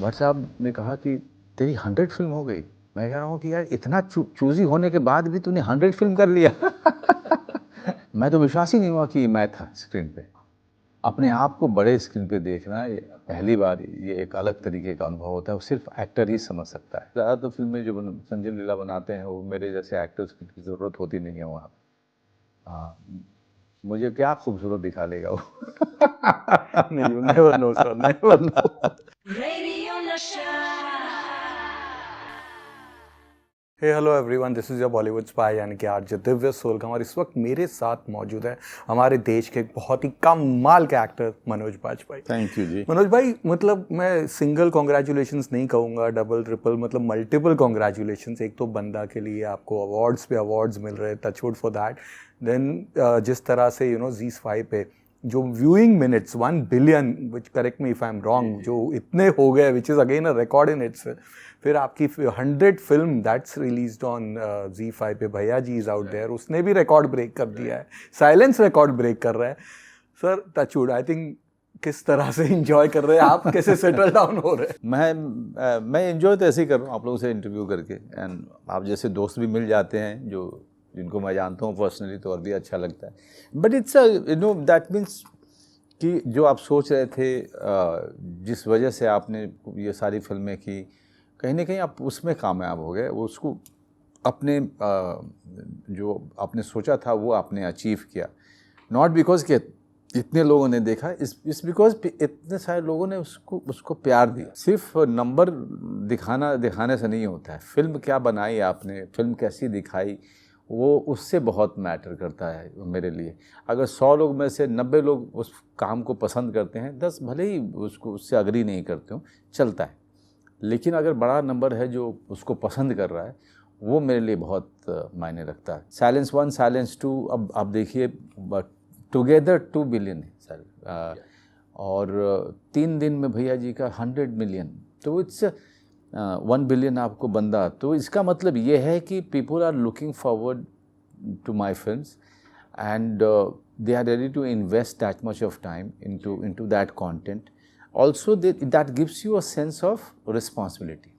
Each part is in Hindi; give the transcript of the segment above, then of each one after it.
भट्ट साहब ने कहा कि तेरी 100 फिल्म हो गई। मैं कह रहा हूँ कि यार इतना चूजी होने के बाद भी तूने 100 फिल्म कर लिया। मैं तो विश्वास ही नहीं हुआ कि मैं था स्क्रीन पे। अपने आप को बड़े स्क्रीन पे देखना ये पहली बार, ये एक अलग तरीके का अनुभव होता है, वो सिर्फ एक्टर ही समझ सकता है। ज़्यादातर फिल्में जो संजय लीला बनाते हैं वो मेरे जैसे एक्टर्स की ज़रूरत होती नहीं है वहाँ। हाँ, मुझे क्या खूबसूरत दिखा लेगा वो। नहीं, you never know, sir, never know. Radio Nasha. Hey hello everyone, this is your Bollywood spy यानी कि आरजे दिव्य सोलका। और इस वक्त मेरे साथ मौजूद है हमारे देश के एक बहुत ही कमाल के actor Manoj Bajpayee. Thank you ji. Manoj भाई, मतलब मैं सिंगल कॉन्ग्रेचुलेशंस नहीं कहूँगा, डबल ट्रिपल मतलब मल्टीपल कॉन्ग्रेचुलेशंस। एक तो बंदा के लिए आपको अवार्ड्स पे अवार्ड्स मिल रहे, touch wood for that. Then जिस तरह से ZEE5 पे जो viewing minutes 1 billion, which correct me if I am wrong, जो इतने हो गए, which is again a record in its. फिर आपकी 100 film that's released on ZEE5 पे, भैया जी इज़ आउट देयर, उसने भी रिकॉर्ड ब्रेक कर दिया है। साइलेंस रिकॉर्ड ब्रेक कर रहा है। सर टचवुड, आई थिंक किस तरह से एंजॉय कर रहे हैं आप, कैसे सेटल डाउन हो रहे हैं? मैं एंजॉय तो ऐसे ही कर रहा हूँ आप लोगों से इंटरव्यू करके, एंड आप जैसे दोस्त भी मिल जाते हैं जो जिनको मैं जानता हूँ पर्सनली, तो और भी अच्छा लगता है। बट इट्स दैट मीन्स कि जो आप सोच रहे थे, जिस वजह से आपने ये सारी फिल्में की, कहीं ना कहीं आप उसमें कामयाब हो गए। वो उसको अपने जो आपने सोचा था वो आपने अचीव किया। नॉट बिकॉज कि इतने लोगों ने देखा, इस बिकॉज इतने सारे लोगों ने उसको प्यार दिया। सिर्फ नंबर दिखाने से नहीं होता है। फिल्म क्या बनाई आपने, फिल्म कैसी दिखाई, वो उससे बहुत मैटर करता है मेरे लिए। अगर 100 लोग में से 90 लोग उस काम को पसंद करते हैं, 10 भले ही उससे अग्री नहीं करते हो, चलता है। लेकिन अगर बड़ा नंबर है जो उसको पसंद कर रहा है, वो मेरे लिए बहुत मायने रखता है। साइलेंस 1, साइलेंस 2, अब आप देखिए टुगेदर 2 बिलियन है सर। और 3 दिन में भैया जी का 100 मिलियन, तो इट्स 1 बिलियन आपको बंदा। तो इसका मतलब ये है कि people are looking forward to my films, and they are ready to invest that much of time into that content. Also that gives you a sense of responsibility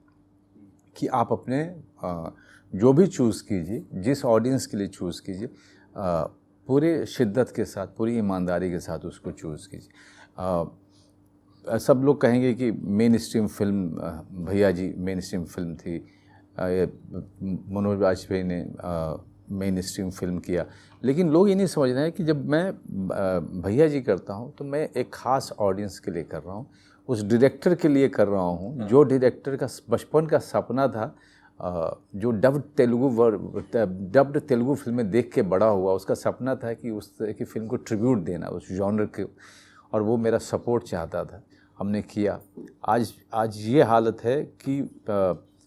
कि आप अपने जो भी चूज़ कीजिए, जिस ऑडियंस के लिए चूज़ कीजिए, पूरे शिद्दत के साथ, पूरी ईमानदारी के साथ उसको चूज़ कीजिए। सब लोग कहेंगे कि मेन स्ट्रीम फिल्म, भैया जी मेन स्ट्रीम फिल्म थी, मनोज बाजपेयी ने मेन स्ट्रीम फिल्म किया। लेकिन लोग ये नहीं समझ रहे हैं कि जब मैं भैया जी करता हूँ तो मैं एक ख़ास ऑडियंस के लिए कर रहा हूँ, उस डायरेक्टर के लिए कर रहा हूँ जो डायरेक्टर का बचपन का सपना था, जो डब्ड तेलुगु फिल्में देख के बड़ा हुआ। उसका सपना था कि उस तरह की फिल्म को ट्रिब्यूट देना उस जॉनर के, और वो मेरा सपोर्ट चाहता था, हमने किया। आज ये हालत है कि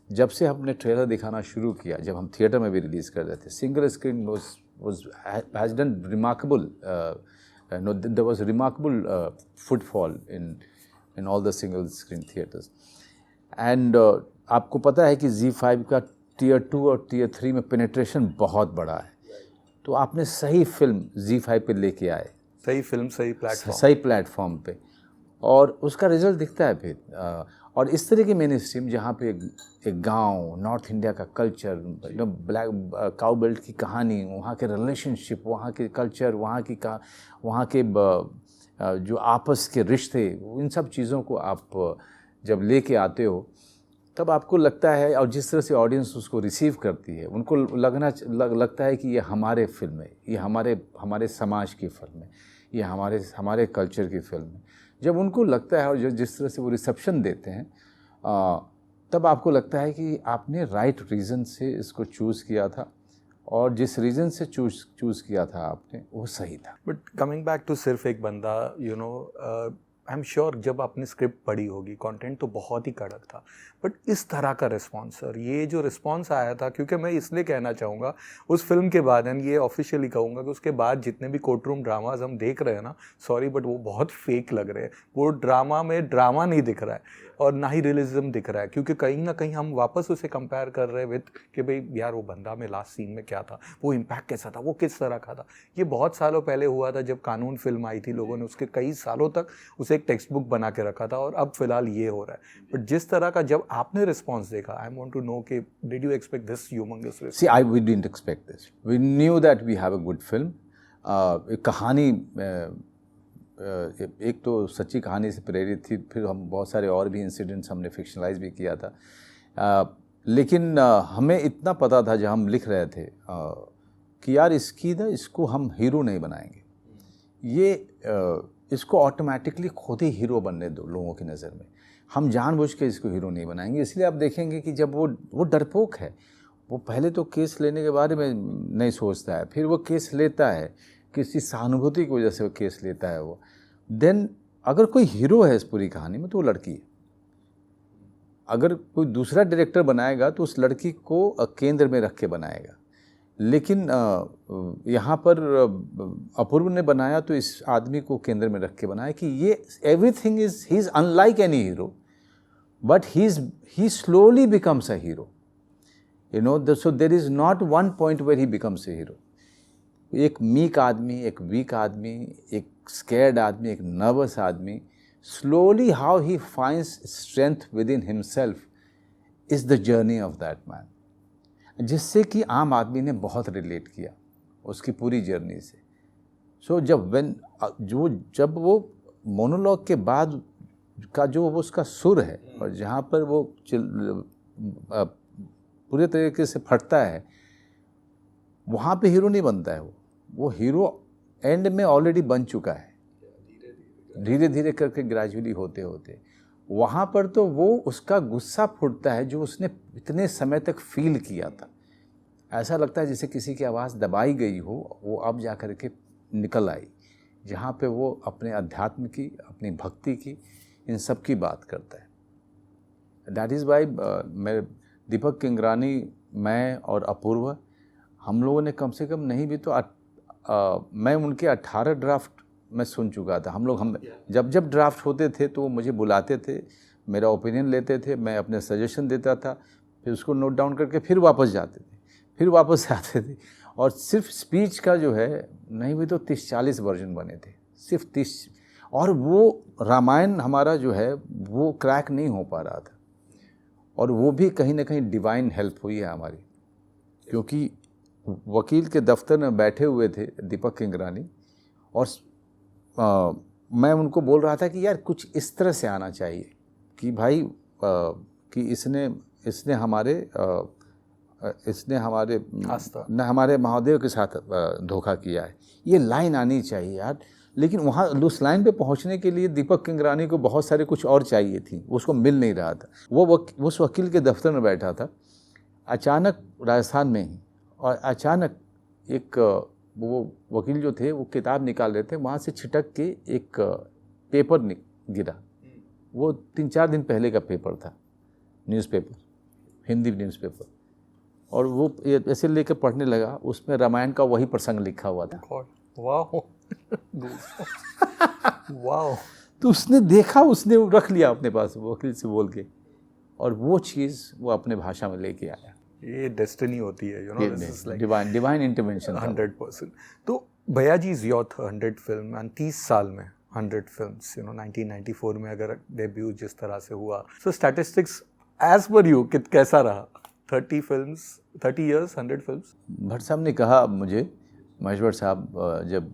जब से हमने ट्रेलर दिखाना शुरू किया, जब हम थिएटर में भी रिलीज़ कर रहे थे, single screen has done remarkable, there was remarkable footfall in all the single screen theaters. And आपको पता है कि ZEE5 का Tier 2 और Tier 3 में पेनिट्रेशन बहुत बड़ा है। तो आपने सही फिल्म ZEE5 पे लेके आए, सही फिल्म सही प्लेटफॉर्म पे, और उसका रिजल्ट दिखता है फिर। और इस तरह की मेन स्ट्रीम जहाँ पे एक गांव, नॉर्थ इंडिया का कल्चर, ब्लैक काउ बेल्ट की कहानी, वहाँ के रिलेशनशिप, वहाँ के कल्चर, वहाँ के जो आपस के रिश्ते, इन सब चीज़ों को आप जब लेके आते हो तब आपको लगता है, और जिस तरह से ऑडियंस उसको रिसीव करती है, उनको लगता है कि ये हमारे फिल्म है, ये हमारे समाज की फिल्म है, ये हमारे कल्चर की फिल्म है। जब उनको लगता है और जिस तरह से वो रिसेप्शन देते हैं, तब आपको लगता है कि आपने राइट रीज़न से इसको चूज़ किया था, और जिस रीज़न से चूज़ किया था आपने, वो सही था। बट कमिंग बैक टू सिर्फ एक बंदा, आई एम श्योर जब आपने स्क्रिप्ट पढ़ी होगी, कंटेंट तो बहुत ही कड़क था, बट इस तरह का रिस्पॉन्स, सर ये जो रिस्पॉन्स आया था, क्योंकि मैं इसलिए कहना चाहूँगा उस फिल्म के बाद, एंड ये ऑफिशियली कहूँगा कि उसके बाद जितने भी कोर्ट रूम ड्रामाज हम देख रहे हैं ना, सॉरी बट वो बहुत फेक लग रहे हैं। वो ड्रामा में ड्रामा नहीं दिख रहा है। और ना ही रियलिज्म दिख रहा है, क्योंकि कहीं ना कहीं हम वापस उसे कंपेयर कर रहे हैं विद कि भाई यार वो बंदा में लास्ट सीन में क्या था, वो इम्पैक्ट कैसा था, वो किस तरह का था। ये बहुत सालों पहले हुआ था जब कानून फिल्म आई थी, लोगों ने उसके कई सालों तक उसे एक टेक्स्ट बुक बना के रखा था, और अब फिलहाल ये हो रहा है। बट जिस तरह का जब आपने रिस्पॉन्स देखा, आई वांट टू नो कि did you expect this humongous response? See, we didn't expect this. We knew that we have a good film. एक कहानी एक तो सच्ची कहानी से प्रेरित थी, फिर हम बहुत सारे और भी इंसिडेंट्स हमने फिक्शनलाइज भी किया था, लेकिन हमें इतना पता था जब हम लिख रहे थे कि यार इसको हम हीरो नहीं बनाएंगे, ये इसको ऑटोमेटिकली खुद ही हीरो बनने दो लोगों की नज़र में, हम जानबूझ के इसको हीरो नहीं बनाएंगे। इसलिए आप देखेंगे कि जब वो डरपोक है, वो पहले तो केस लेने के बारे में नहीं सोचता है, फिर वो केस लेता है, किसी सहानुभूति की वजह से वो केस लेता है वो। देन अगर कोई हीरो है इस पूरी कहानी में तो वो लड़की है। अगर कोई दूसरा डायरेक्टर बनाएगा तो उस लड़की को केंद्र में रख के बनाएगा, लेकिन यहाँ पर अपूर्व ने बनाया तो इस आदमी को केंद्र में रख के बनाया कि ये everything he is unlike any hero, but he slowly becomes a hero, you know. So there is not one point where he becomes a hero. एक मीक आदमी, एक वीक आदमी, एक स्कैर्ड आदमी, एक नर्वस आदमी, slowly how he finds strength with in himself is the journey of that man, जिससे कि आम आदमी ने बहुत रिलेट किया उसकी पूरी जर्नी से। सो जब वो मोनोलॉग के बाद का जो वो उसका सुर है और जहाँ पर वो पूरे तरीके से फटता है, वहाँ पे हीरो नहीं बनता है, वो हीरो एंड में ऑलरेडी बन चुका है, धीरे धीरे करके ग्रेजुअली होते होते वहाँ पर तो वो उसका गुस्सा फूटता है जो उसने इतने समय तक फील किया था। ऐसा लगता है जैसे किसी की आवाज़ दबाई गई हो, वो अब जा कर के निकल आई, जहाँ पे वो अपने अध्यात्म की, अपनी भक्ति की, इन सब की बात करता है। दैट इज़ वाई मैं, दीपक किंगरानी, मैं और अपूर्व, हम लोगों ने कम से कम नहीं भी तो मैं उनके 18 ड्राफ्ट मैं सुन चुका था। हम जब ड्राफ्ट होते थे तो वो मुझे बुलाते थे, मेरा ओपिनियन लेते थे, मैं अपने सजेशन देता था, फिर उसको नोट डाउन करके फिर वापस जाते थे, फिर वापस आते थे। और सिर्फ स्पीच का जो है नहीं भी तो 30-40 वर्जन बने थे, सिर्फ 30। और वो रामायण हमारा जो है वो क्रैक नहीं हो पा रहा था, और वो भी कहीं ना कहीं डिवाइन हेल्प हुई है हमारी, क्योंकि वकील के दफ्तर में बैठे हुए थे दीपक किंगरानी, और मैं उनको बोल रहा था कि यार कुछ इस तरह से आना चाहिए कि भाई कि इसने हमारे हमारे महादेव के साथ धोखा किया है, ये लाइन आनी चाहिए यार। लेकिन वहाँ उस लाइन पे पहुँचने के लिए दीपक किंगरानी को बहुत सारे कुछ और चाहिए थी, उसको मिल नहीं रहा था। वो उस वकील के दफ्तर में बैठा था, अचानक राजस्थान में ही, और अचानक एक वो वकील जो थे वो किताब निकाल रहे थे, वहाँ से छिटक के एक पेपर गिरा। वो 3-4 दिन पहले का पेपर था, न्यूज़पेपर, हिंदी न्यूज़पेपर, और वो ऐसे लेकर पढ़ने लगा, उसमें रामायण का वही प्रसंग लिखा हुआ था। वाह वाह। तो उसने देखा, उसने वो रख लिया अपने पास वकील से बोल के, और वो चीज़ वो अपने भाषा में लेके आया। ये डेस्टिनी होती है, you know, this is like divine intervention 100%। तो भैया ji is your 100th film, and 30 साल में 100 फिल्म्स, यू नो, 1994 में अगर डेब्यू जिस तरह से हुआ, सो स्टैटिस्टिक्स एज पर यू कैसा रहा? 30 फिल्म्स, 30 इयर्स, 100 फिल्म्स। भट्ट साहब ने कहा मुझे, महेश भट्ट साहब, जब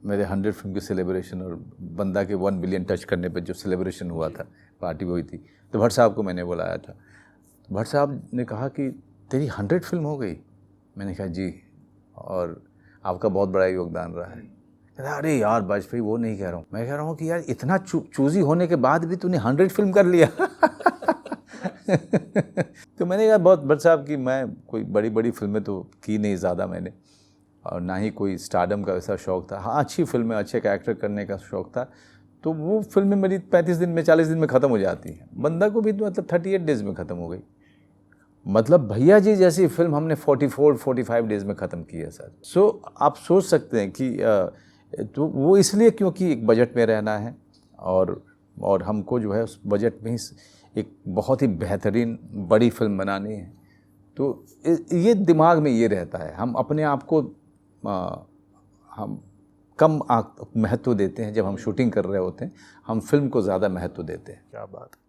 मेरे 100 फिल्म की सेलिब्रेशन और बंदा के 1 बिलियन टच करने पे जो सेलिब्रेशन हुआ था, पार्टी हुई थी, तो भट्ट साहब को मैंने बुलाया था। भट्ट साहब ने कहा कि तेरी 100 फिल्म हो गई? मैंने कहा जी, और आपका बहुत बड़ा योगदान रहा है। कहता अरे यार वाजपेयी, वो नहीं कह रहा हूँ, मैं कह रहा हूँ कि यार इतना चूजी होने के बाद भी तूने 100 फिल्म कर लिया। तो मैंने कहा बहुत भट्ट साहब की मैं कोई बड़ी बड़ी फिल्में तो की नहीं ज़्यादा मैंने, और ना ही कोई स्टारडम का वैसा शौक़ था। हाँ, अच्छी फिल्में, अच्छे कैरेक्टर करने का शौक़ था, तो वो फिल्में मेरी 35 दिन में, 40 दिन में ख़त्म हो जाती हैं। बंदा को भी तो मतलब 38 डेज़ में ख़त्म हो गई। मतलब भैया जी जैसी फिल्म हमने 44-45 डेज़ में ख़त्म की है सर। सो आप सोच सकते हैं कि तो वो इसलिए क्योंकि एक बजट में रहना है, और और हमको जो है उस बजट में ही एक बहुत ही बेहतरीन बड़ी फिल्म बनानी है। तो ये दिमाग में ये रहता है, हम अपने आप को हम कम महत्व देते हैं जब हम शूटिंग कर रहे होते हैं, हम फिल्म को ज़्यादा महत्व देते हैं। क्या बात है।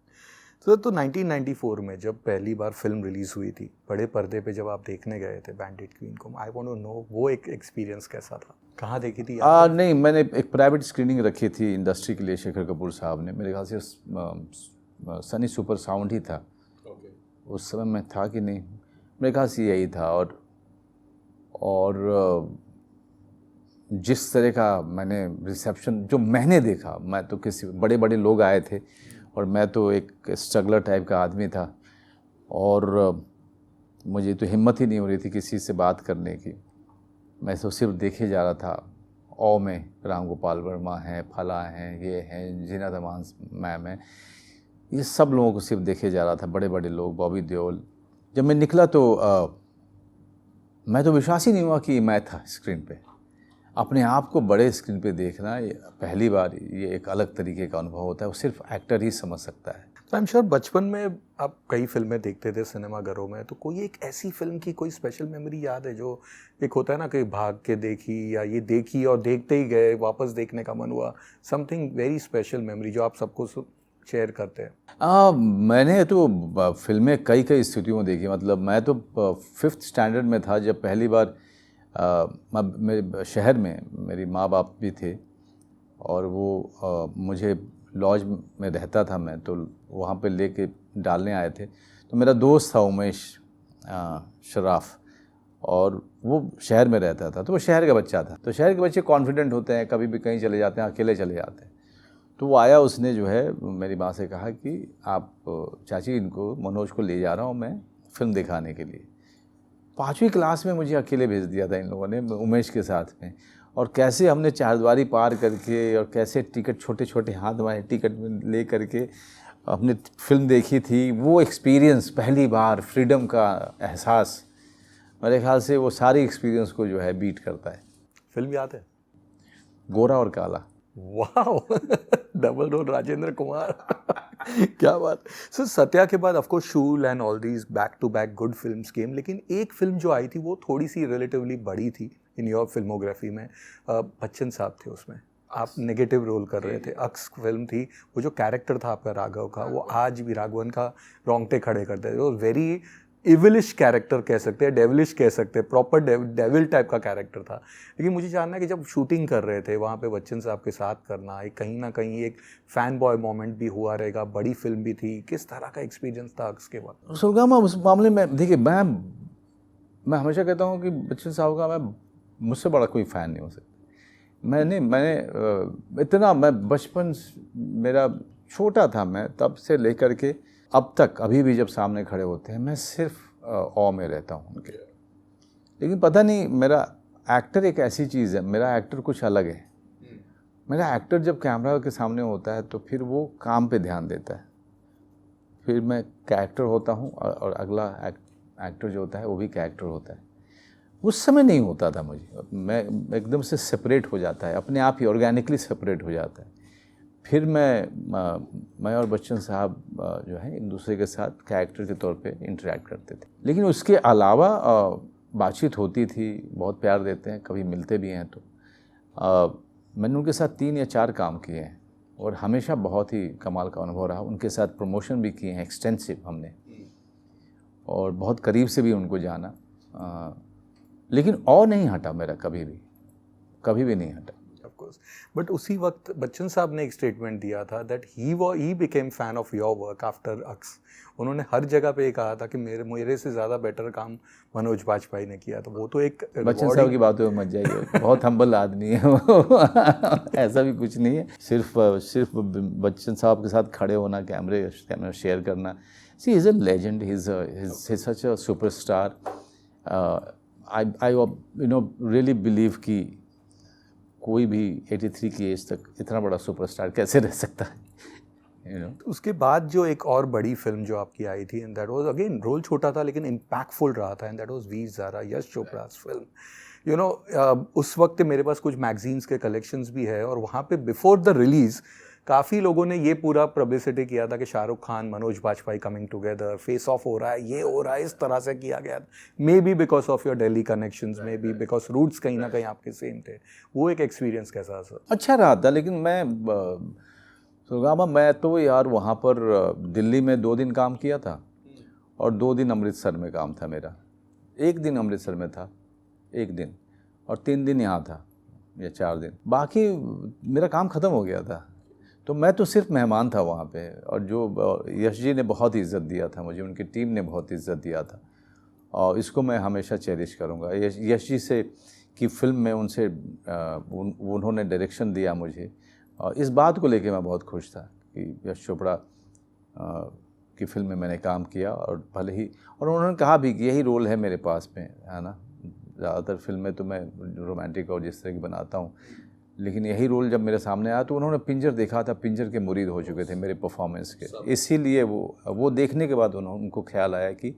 तो 1994 में जब पहली बार फिल्म रिलीज़ हुई थी, बड़े पर्दे पे जब आप देखने गए थे बैंडिट क्वीन को, आई वांट टू नो वो एक एक्सपीरियंस कैसा था, कहाँ देखी थी? नहीं, मैंने एक प्राइवेट स्क्रीनिंग रखी थी इंडस्ट्री के लिए, शेखर कपूर साहब ने, मेरे ख्याल से सनी सुपर साउंड ही था। उस समय मैं था कि नहीं, मेरे ख्याल से यही था। और जिस तरह का मैंने रिसेप्शन जो मैंने देखा, मैं तो किसी बड़े बड़े लोग आए थे और मैं तो एक स्ट्रगलर टाइप का आदमी था, और मुझे तो हिम्मत ही नहीं हो रही थी किसी से बात करने की। मैं तो सिर्फ देखे जा रहा था औ में, राम गोपाल वर्मा हैं, फला हैं, ये हैं, जीनत अमान मैम हैं, ये सब लोगों को सिर्फ देखे जा रहा था, बड़े बड़े लोग, बॉबी देओल। जब मैं निकला तो मैं तो विश्वास ही नहीं हुआ कि मैं था स्क्रीन पे। अपने आप को बड़े स्क्रीन पे देखना पहली बार, ये एक अलग तरीके का अनुभव होता है, वो सिर्फ एक्टर ही समझ सकता है। तो आई एम श्योर बचपन में आप कई फिल्में देखते थे सिनेमाघरों में, तो कोई एक ऐसी फिल्म की कोई स्पेशल मेमोरी याद है जो एक होता है ना कि भाग के देखी या ये देखी और देखते ही गए, वापस देखने का मन हुआ, समथिंग वेरी स्पेशल मेमोरी जो आप सबको शेयर करते हैं? मैंने तो फिल्में कई स्थितियों में देखी। मतलब मैं तो 5th स्टैंडर्ड में था जब पहली बार मेरे शहर में मेरी माँ बाप भी थे, और वो मुझे लॉज में रहता था मैं, तो वहाँ पे लेके डालने आए थे। तो मेरा दोस्त था उमेश शराफ, और वो शहर में रहता था, तो वो शहर का बच्चा था। तो शहर के बच्चे कॉन्फिडेंट होते हैं, कभी भी कहीं चले जाते हैं, अकेले चले जाते हैं। तो वो आया, उसने जो है मेरी माँ से कहा कि आप चाची, इनको मनोज को ले जा रहा हूँ मैं फिल्म दिखाने के लिए। 5वीं क्लास में मुझे अकेले भेज दिया था इन लोगों ने उमेश के साथ में, और कैसे हमने चारद्वारी पार करके और कैसे टिकट छोटे छोटे हाथ वाले टिकट में ले करके अपने फिल्म देखी थी। वो एक्सपीरियंस, पहली बार फ्रीडम का एहसास, मेरे ख्याल से वो सारी एक्सपीरियंस को जो है बीट करता है। फिल्म याद है? गोरा और काला। Wow double role Rajendra Kumar क्या बात। सो सत्या के बाद of course Shool and all these back to back good films came, लेकिन एक फिल्म जो आई थी वो थोड़ी सी रिलेटिवली बड़ी थी इन योर फिल्मोग्राफी में। बच्चन साहब थे उसमें, आप नेगेटिव रोल कर रहे थे। अक्स फिल्म थी, वो जो कैरेक्टर था आपका राघव का, वो आज भी राघवन का रोंगटे खड़े करते थे। वो वेरी इविलिश कैरेक्टर कह सकते हैं, डेविलिश कह सकते हैं, प्रॉपर डेविल टाइप का कैरेक्टर था। लेकिन मुझे जानना है कि जब शूटिंग कर रहे थे वहाँ पे बच्चन साहब के साथ करना, एक कहीं ना कहीं एक फैन बॉय मोमेंट भी हुआ रहेगा, बड़ी फिल्म भी थी, किस तरह का एक्सपीरियंस था उसके बाद? सुलगामा उस मामले में देखिए, मैं हमेशा कहता हूँ कि बच्चन साहब का मुझसे बड़ा कोई फ़ैन नहीं हो सकता। मैंने इतना, मैं बचपन मेरा छोटा था, मैं तब से लेकर के अब तक, अभी भी जब सामने खड़े होते हैं मैं सिर्फ ऑ में रहता हूँ उनके। लेकिन पता नहीं, मेरा एक्टर एक ऐसी चीज़ है, मेरा एक्टर कुछ अलग है। मेरा एक्टर जब कैमरा के सामने होता है तो फिर वो काम पे ध्यान देता है, फिर मैं कैरेक्टर होता हूँ और अगला एक्टर जो होता है वो भी कैरेक्टर होता है। उस समय नहीं होता था मुझे, मैं एकदम से सेपरेट हो जाता है, अपने आप ही ऑर्गेनिकली सेपरेट हो जाता है। फिर मैं और बच्चन साहब जो है एक दूसरे के साथ कैरेक्टर के तौर पे इंटरेक्ट करते थे। लेकिन उसके अलावा बातचीत होती थी, बहुत प्यार देते हैं, कभी मिलते भी हैं। तो मैंने उनके साथ 3 या 4 काम किए हैं और हमेशा बहुत ही कमाल का अनुभव रहा। उनके साथ प्रमोशन भी किए हैं एक्सटेंसिव हमने, और बहुत करीब से भी उनको जाना। लेकिन और नहीं हटा मेरा, कभी भी नहीं हटा। Of course. बट उसी वक्त बच्चन साहब ने एक स्टेटमेंट दिया था that he became fan of your work after Aks. उन्होंने हर जगह पे ये कहा था कि मेरे से ज़्यादा बेटर काम मनोज बाजपेयी ने किया। तो वो तो एक बच्चन साहब की बातों में मत जाइए, बहुत हम्बल आदमी है वो ऐसा भी कुछ नहीं है। सिर्फ बच्चन साहब के साथ खड़े होना, कैमरा शेयर करना। She is a legend, he is such a superstar. I really believe कि कोई भी 83 की एज तक इतना बड़ा सुपरस्टार कैसे रह सकता है। उसके बाद जो एक और बड़ी फिल्म जो आपकी आई थी, and that was again, role छोटा था लेकिन इम्पैक्टफुल रहा था, and that was Veer Zaara, Yash Chopra's film. उस वक्त मेरे पास कुछ मैगजीन्स के कलेक्शंस भी है, और वहाँ पे बिफोर द रिलीज़ काफ़ी लोगों ने ये पूरा पब्लिसिटी किया था कि Shahrukh Khan Manoj Bajpayee coming together, face off हो रहा है, ये हो रहा है, इस तरह से किया गया। Maybe because of your Delhi connections, maybe because roots कहीं ना कहीं आपके सेम थे। वो एक एक्सपीरियंस कैसा सर? अच्छा रहा था, लेकिन मैं सुरगामा, मैं तो यार वहाँ पर दिल्ली में 2 दिन काम किया था और 2 दिन अमृतसर में काम था मेरा। 1 दिन अमृतसर में था, 1 दिन, और 3 दिन यहाँ था या 4 दिन, बाकी मेरा काम ख़त्म हो गया था। तो मैं तो सिर्फ मेहमान था वहाँ पे, और जो यश जी ने बहुत इज़्ज़त दिया था मुझे, उनकी टीम ने बहुत इज़्ज़त दिया था, और इसको मैं हमेशा चेरिश करूँगा। यश जी से की फ़िल्म में उनसे उन्होंने डायरेक्शन दिया मुझे, और इस बात को लेके मैं बहुत खुश था कि यश चोपड़ा की फ़िल्म में मैंने काम किया, और भले ही, और उन्होंने कहा भी कि यही रोल है मेरे पास में, है ना। ज़्यादातर फिल्में तो मैं रोमांटिक और जिस तरह की बनाता हूँ, लेकिन यही रोल जब मेरे सामने आया तो उन्होंने पिंजर देखा था, पिंजर के मुरीद हो चुके थे मेरे परफॉर्मेंस के, इसीलिए वो देखने के बाद उनको ख्याल आया कि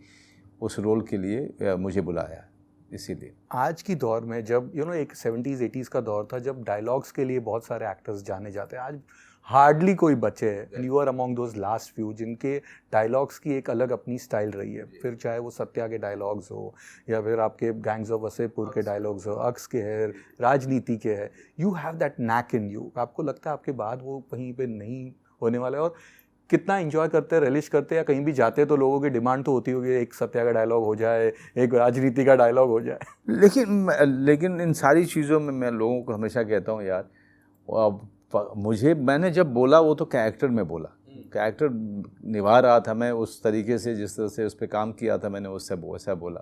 उस रोल के लिए मुझे बुलाया, इसीलिए। आज की दौर में जब एक 70s 80s का दौर था जब डायलॉग्स के लिए बहुत सारे एक्टर्स जाने जाते हैं, आज हार्डली कोई बचे हैं। You are among those last few जिनके डायलॉग्स की एक अलग अपनी स्टाइल रही है, फिर चाहे वो सत्या के डायलॉग्स हो या फिर आपके गैंग्स ऑफ वसेपुर के डायलॉग्स हो, अक्स के है, राजनीति के है। You have that knack in you. आपको लगता है आपके बाद वो कहीं पे नहीं होने वाला है? और कितना एंजॉय करते हैं, रिलिश करते हैं, या कहीं भी जाते हैं तो लोगों की डिमांड तो होती होगी एक सत्या का डायलॉग हो जाए, एक राजनीति का डायलॉग हो जाए? लेकिन इन सारी चीज़ों में मैं लोगों को हमेशा कहता हूँ यार, मैंने जब बोला वो तो कैरेक्टर में बोला, कैरेक्टर निभा रहा था मैं उस तरीके से, जिस तरह से उस पर काम किया था मैंने, उससे वैसा बोला।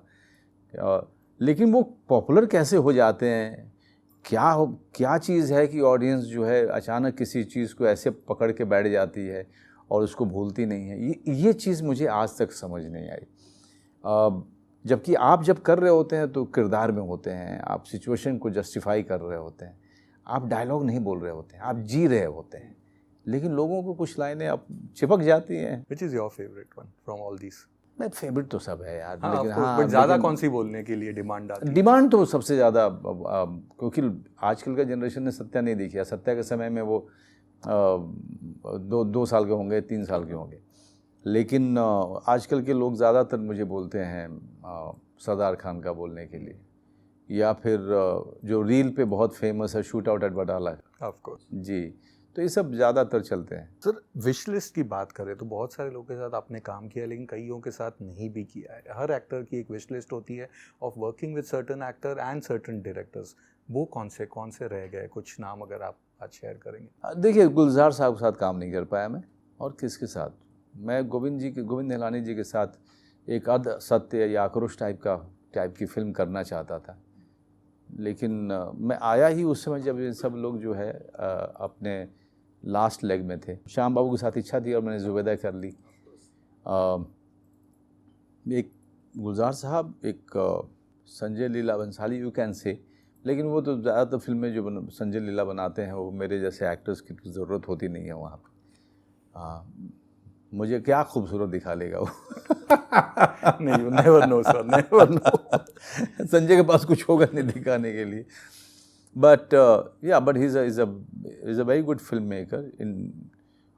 लेकिन वो पॉपुलर कैसे हो जाते हैं, क्या चीज़ है कि ऑडियंस जो है अचानक किसी चीज़ को ऐसे पकड़ के बैठ जाती है और उसको भूलती नहीं है, ये चीज़ मुझे आज तक समझ नहीं आई। जबकि आप जब कर रहे होते हैं तो किरदार में होते हैं, आप सिचुएशन को जस्टिफाई कर रहे होते हैं, आप डायलॉग नहीं बोल रहे होते हैं, आप जी रहे होते हैं, लेकिन लोगों को कुछ लाइनें अब चिपक जाती हैं। Which is your favourite one from all these? मैं फेवरेट तो सब है यार, हाँ, लेकिन बट ज़्यादा कौन सी बोलने के लिए डिमांड आती है? डिमांड तो सबसे ज़्यादा, क्योंकि आजकल का जनरेशन ने सत्या नहीं देखी है। सत्या के समय में वो 2 साल के होंगे, 3 साल के होंगे, लेकिन आजकल के लोग ज़्यादातर मुझे बोलते हैं सरदार खान का बोलने के लिए, या फिर जो रील पे बहुत फेमस है shoot out at Wadala, of course ji, तो ये सब ज़्यादातर चलते हैं। सर, विश लिस्ट की बात करें तो बहुत सारे लोगों के साथ आपने काम किया, लेकिन कईयों के साथ नहीं भी किया है। हर एक्टर की एक विश लिस्ट होती है of working with certain actor and certain directors. वो कौन से रह गए? कुछ नाम अगर आप आज शेयर करेंगे। देखिए, गुलजार साहब के साथ काम नहीं कर पाया मैं, और किसके साथ, मैं गोविंद निहलानी जी के साथ एक अर्ध सत्य या आक्रोश टाइप की फिल्म करना चाहता था, लेकिन मैं आया ही उस समय जब ये सब लोग जो है अपने लास्ट लेग में थे। श्याम बाबू के साथ इच्छा थी और मैंने जुबैदा कर ली। एक गुलजार साहब, एक Sanjay Leela Bhansali, you can say, लेकिन वो तो ज़्यादातर फिल्में जो संजय लीला बनाते हैं वो मेरे जैसे एक्टर्स की ज़रूरत होती नहीं है वहाँ पर। मुझे क्या खूबसूरत दिखा लेगा वो। नहीं, never know sir, never know. Sanjay के पास कुछ होगा नहीं दिखाने के लिए, but he is a very good film maker in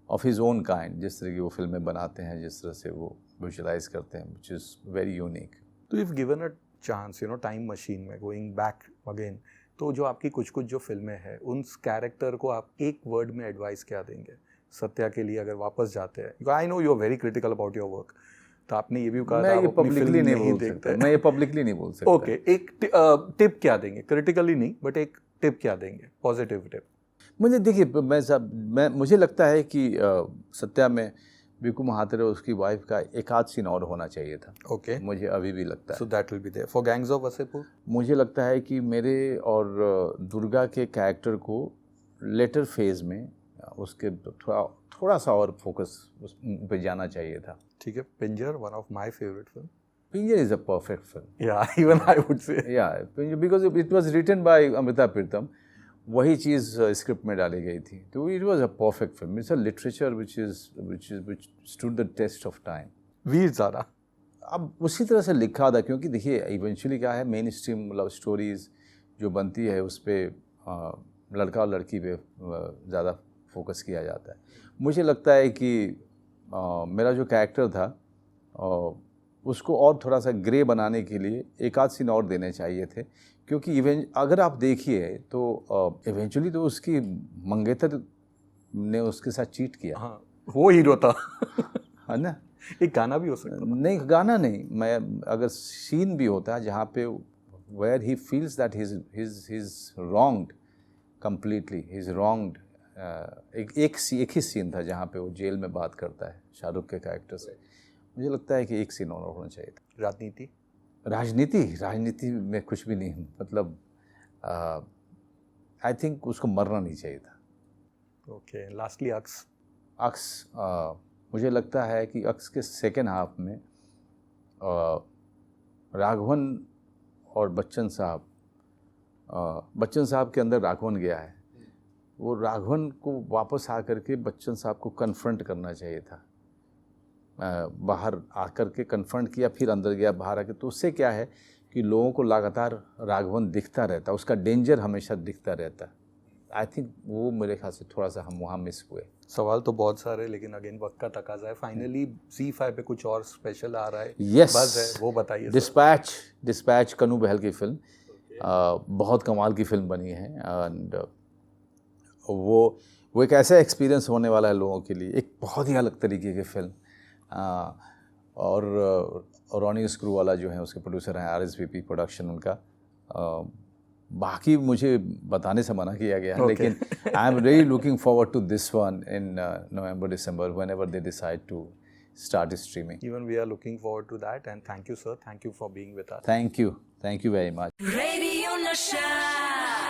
of his own kind. जिस तरह की वो फिल्में बनाते हैं, जिस तरह से वो विजुअलाइज करते हैं, विच इज़ वेरी यूनिक। तो if given a chance, time machine में गोइंग बैक अगेन, तो जो आपकी कुछ जो फिल्में हैं, उन कैरेक्टर को आप एक वर्ड में एडवाइस क्या देंगे सत्या के लिए अगर वापस जाते हैं? I know you are very critical about your work, तो आपने ये भी कहा मैं ये पब्लिकली नहीं बोल सकता, मैं ये पब्लिकली नहीं बोल सकता। ओके, एक टिप क्या देंगे? क्रिटिकली नहीं, बट एक टिप क्या देंगे, पॉजिटिव टिप? मुझे देखिए, मुझे लगता है कि सत्या में बिकू महात्रे और उसकी वाइफ का एक आध सीन और होना चाहिए था। ओके, मुझे अभी भी लगता है। So that will be there for gangs of Wasseypur. मुझे लगता है कि मेरे और दुर्गा के कैरेक्टर को लेटर फेज में उसके थोड़ा सा और फोकस उस पे जाना चाहिए था। ठीक है। Pinjar, one of my favourite film. Pinjar is a perfect film. या even I would say Pinjar, because it was written by Amrita Pritam, वही चीज़ स्क्रिप्ट में डाली गई थी, तो it was a perfect film. It's a literature which stood the test of time। Veer Zaara अब उसी तरह से लिखा था, क्योंकि देखिए इवेंचुअली क्या है, मेन स्ट्रीम लव स्टोरीज़ जो बनती है उस पर लड़का और लड़की पे ज़्यादा फोकस किया जाता है। मुझे लगता है कि मेरा जो कैरेक्टर था उसको और थोड़ा सा ग्रे बनाने के लिए एक आध सीन और देने चाहिए थे, क्योंकि अगर आप देखिए तो इवेंचुअली तो उसकी मंगेतर ने उसके साथ चीट किया। हाँ, वो हीरो था। है ना? एक गाना भी हो सकता था। नहीं, गाना नहीं, मैं अगर सीन भी होता है जहाँ पे where he feels that he's wronged completely, he's wronged, एक ही सीन था जहाँ पे वो जेल में बात करता है शाहरुख के कैरेक्टर से। मुझे लगता है कि एक सीन और होना चाहिए था। राजनीति में कुछ भी नहीं, मतलब आई थिंक उसको मरना नहीं चाहिए था। ओके, लास्टली अक्स मुझे लगता है कि अक्स के सेकेंड हाफ में राघवन और बच्चन साहब के अंदर राघवन गया है, वो राघवन को वापस आकर के बच्चन साहब को कन्फ्रंट करना चाहिए था। बाहर आकर के कन्फ्रंट किया, फिर अंदर गया, बाहर आके, तो उससे क्या है कि लोगों को लगातार राघवन दिखता रहता, उसका डेंजर हमेशा दिखता रहता। आई थिंक वो मेरे ख्याल से थोड़ा सा हम वहाँ मिस हुए। सवाल तो बहुत सारे, लेकिन अगेन वक्त का तकाजा है। फाइनली ZEE5 पे कुछ और स्पेशल आ रहा है, Yes. बस है, वो बताइए। डिस्पैच कनू बहल की फिल्म, बहुत कमाल की फिल्म बनी है, एंड वो एक ऐसा एक्सपीरियंस होने वाला है लोगों के लिए, एक बहुत ही अलग तरीके की फिल्म। और रॉनी स्क्रूवाला जो है उसके प्रोड्यूसर हैं, RSVP प्रोडक्शन उनका। बाकी मुझे बताने से मना किया गया है, लेकिन I am really looking forward to this one in November, December, whenever they decide to start streaming. Even we are looking forward to that, and thank you, sir. Thank you for being with us. Thank you very much. Radio Nasha.